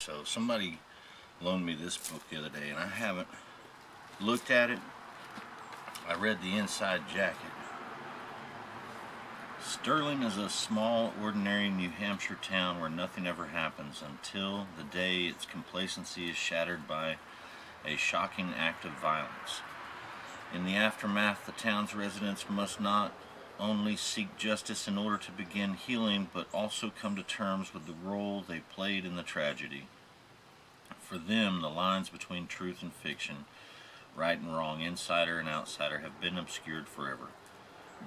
So somebody loaned me this book the other day, and I haven't looked at it. I read the inside jacket. Sterling is a small, ordinary New Hampshire town where nothing ever happens until the day its complacency is shattered by a shocking act of violence. In the aftermath, the town's residents must not only seek justice in order to begin healing, but also come to terms with the role they played in the tragedy. For them, the lines between truth and fiction, right and wrong, insider and outsider, have been obscured forever.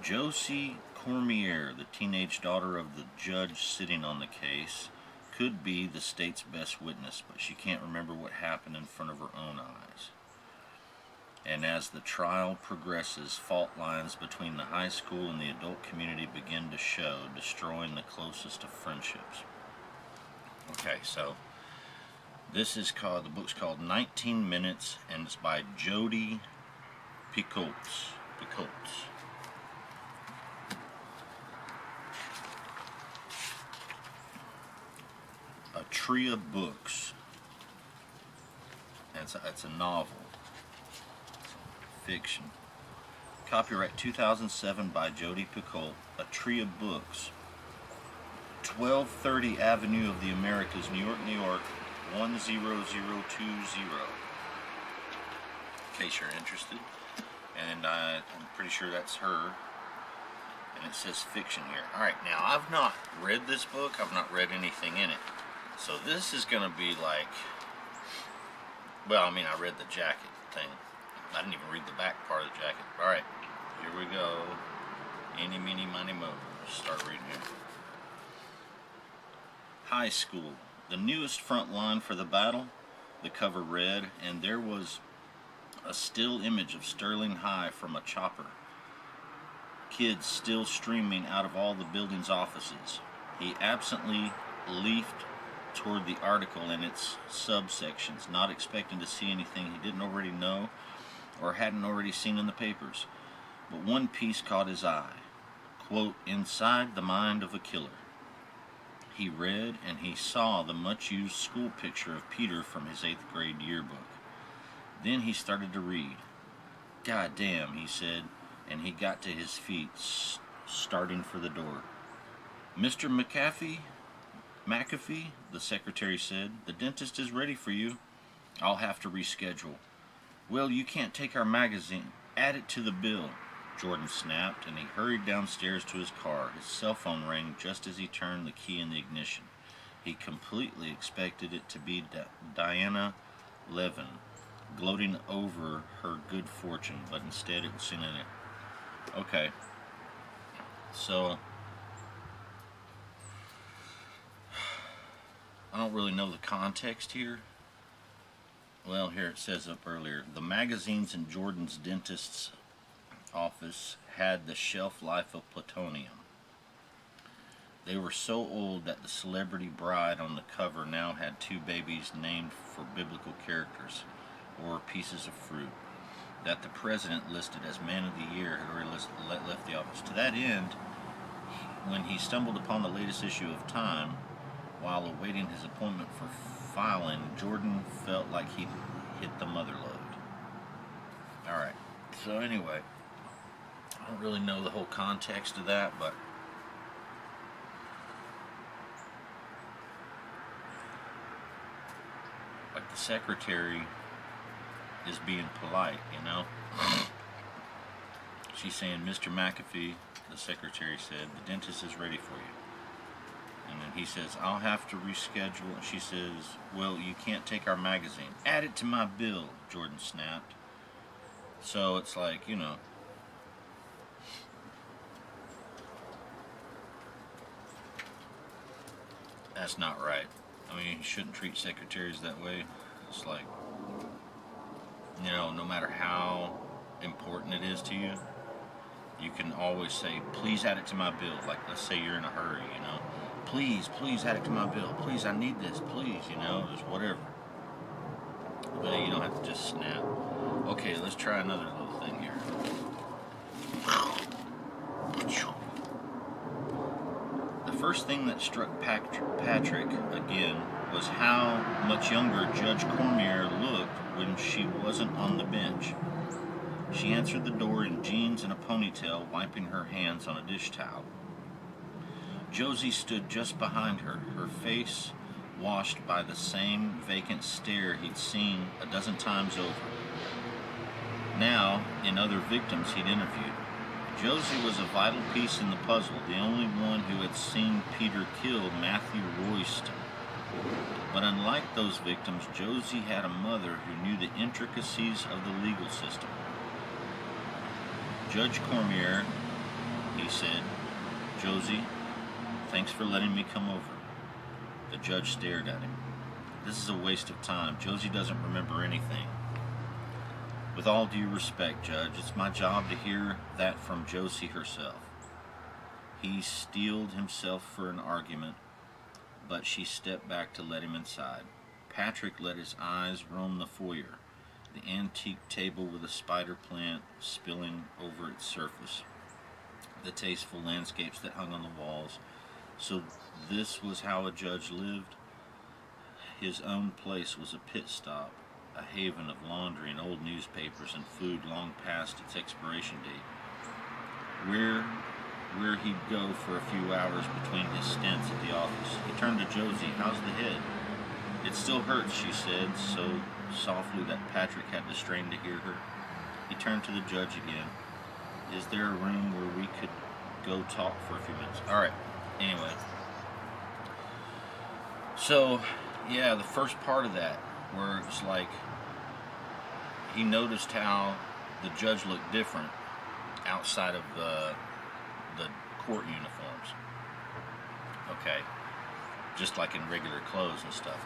Josie Cormier, the teenage daughter of the judge sitting on the case, could be the state's best witness, but she can't remember what happened in front of her own eyes. And as the trial progresses, fault lines between the high school and the adult community begin to show, destroying the closest of friendships. Okay, so the book's called 19 Minutes, and it's by Jodi Picoult. A Tree of Books. It's a novel. Fiction. Copyright 2007 by Jodi Picoult. A Tree of Books. 1230 Avenue of the Americas, New York, New York, 10020. In case you're interested. And I'm pretty sure that's her. And it says fiction here. Alright, now I've not read this book. I've not read anything in it. So this is going to be like, well, I mean, I read the jacket thing. I didn't even read the back part of the jacket. Alright, here we go. Eeny, meeny, miny, moe. Let's start reading here. High school. The newest front line for the battle, the cover read, and there was a still image of Sterling High from a chopper. Kids still streaming out of all the building's offices. He absently leafed toward the article and its subsections, not expecting to see anything he didn't already know or hadn't already seen in the papers. But one piece caught his eye. Quote, "Inside the mind of a killer." He read, and he saw the much-used school picture of Peter from his 8th grade yearbook. Then he started to read. "God damn," he said, and he got to his feet, starting for the door. "Mr. McAfee, the secretary said, "the dentist is ready for you. I'll have to reschedule." "Well, you can't take our magazine. Add it to the bill," Jordan snapped, and he hurried downstairs to his car. His cell phone rang just as he turned the key in the ignition. He completely expected it to be Diana Levin, gloating over her good fortune, but instead it was Selena. Okay, so I don't really know the context here. Well, here it says up earlier, the magazines in Jordan's dentist's office had the shelf life of plutonium. They were so old that the celebrity bride on the cover now had 2 babies named for biblical characters or pieces of fruit, that the president listed as man of the year had already left the office. To that end, when he stumbled upon the latest issue of Time while awaiting his appointment for filing, Jordan felt like he'd hit the mother lode. Alright, so anyway, I don't really know the whole context of that, but like the secretary is being polite, you know? She's saying, "Mr. McAfee," the secretary said, "the dentist is ready for you." And then he says, "I'll have to reschedule." And she says, "Well, you can't take our magazine." "Add it to my bill," Jordan snapped. So it's like, you know, that's not right. I mean, you shouldn't treat secretaries that way. It's like, you know, no matter how important it is to you, you can always say, "Please add it to my bill." Like, let's say you're in a hurry, you know. Please add it to my bill. Please, I need this. Please, you know, just whatever. But you don't have to just snap. Okay, let's try another little thing here. The first thing that struck Patrick again was how much younger Judge Cormier looked when she wasn't on the bench. She answered the door in jeans and a ponytail, wiping her hands on a dish towel. Josie stood just behind her, her face washed by the same vacant stare he'd seen a dozen times over. Now, in other victims he'd interviewed. Josie was a vital piece in the puzzle, the only one who had seen Peter kill Matthew Royston. But unlike those victims, Josie had a mother who knew the intricacies of the legal system. Judge Cormier, he said, "Josie, thanks for letting me come over." The judge stared at him. "This is a waste of time. Josie doesn't remember anything." "With all due respect, Judge, it's my job to hear that from Josie herself." He steeled himself for an argument, but she stepped back to let him inside. Patrick let his eyes roam the foyer, the antique table with a spider plant spilling over its surface, the tasteful landscapes that hung on the walls. So this was how a judge lived? His own place was a pit stop, a haven of laundry and old newspapers and food long past its expiration date. Where he'd go for a few hours between his stints at the office. He turned to Josie. "How's the head?" "It still hurts," she said, so softly that Patrick had to strain to hear her. He turned to the judge again. "Is there a room where we could go talk for a few minutes?" "All right. Anyway." So, yeah, the first part of that, where it's like, he noticed how the judge looked different outside of the court uniforms. Okay. Just like in regular clothes and stuff.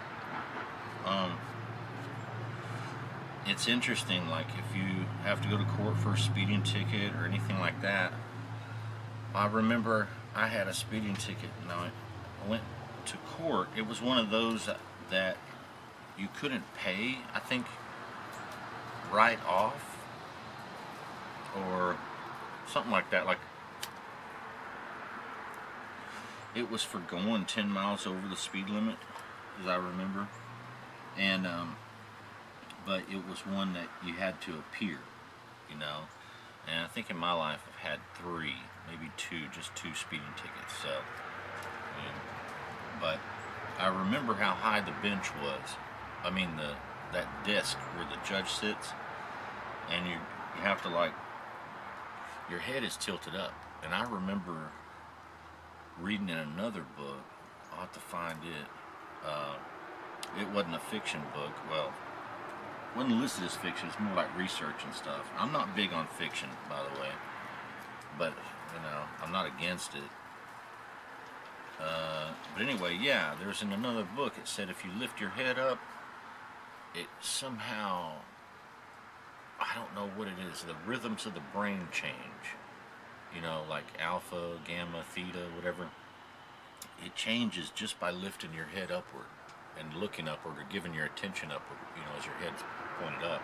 It's interesting, like if you have to go to court for a speeding ticket or anything like that. I remember I had a speeding ticket and I went to court. It was one of those that you couldn't pay, I think, right off or something like that. Like, it was for going 10 miles over the speed limit, as I remember. And but it was one that you had to appear, you know. And I think in my life I've had 3, maybe 2, just 2 speeding tickets. So, but I remember how high the bench was. I mean, that desk where the judge sits, and you have to, like, your head is tilted up. And I remember reading in another book, I'll have to find it. It wasn't a fiction book. Well, it wasn't listed as fiction. It's more like research and stuff. I'm not big on fiction, by the way, but I'm not against it. But anyway, yeah, there's in another book. It said if you lift your head up, it somehow, I don't know what it is. The rhythms of the brain change. Like alpha, gamma, theta, whatever. It changes just by lifting your head upward and looking upward or giving your attention upward, as your head's pointed up.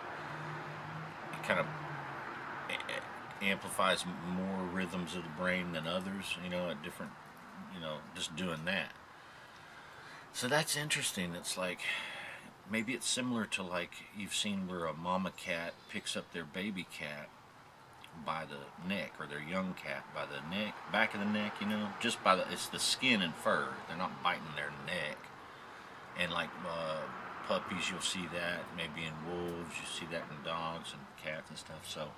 It kind of amplifies more rhythms of the brain than others, at different, just doing that. So that's interesting. It's like, maybe it's similar to like you've seen where a mama cat picks up their baby cat by the neck, or their young cat by the neck, back of the neck, just by it's the skin and fur. They're not biting their neck. And like puppies, you'll see that. Maybe in wolves, you see that in dogs and cats and stuff. So,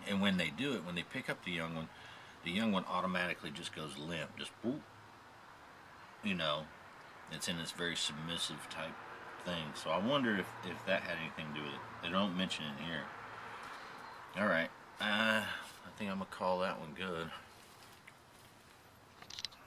and when they do it, when they pick up the young one automatically just goes limp, just whoop. It's in this very submissive type thing. So I wonder if that had anything to do with it. They don't mention it here. All right. I think I'm going to call that one good.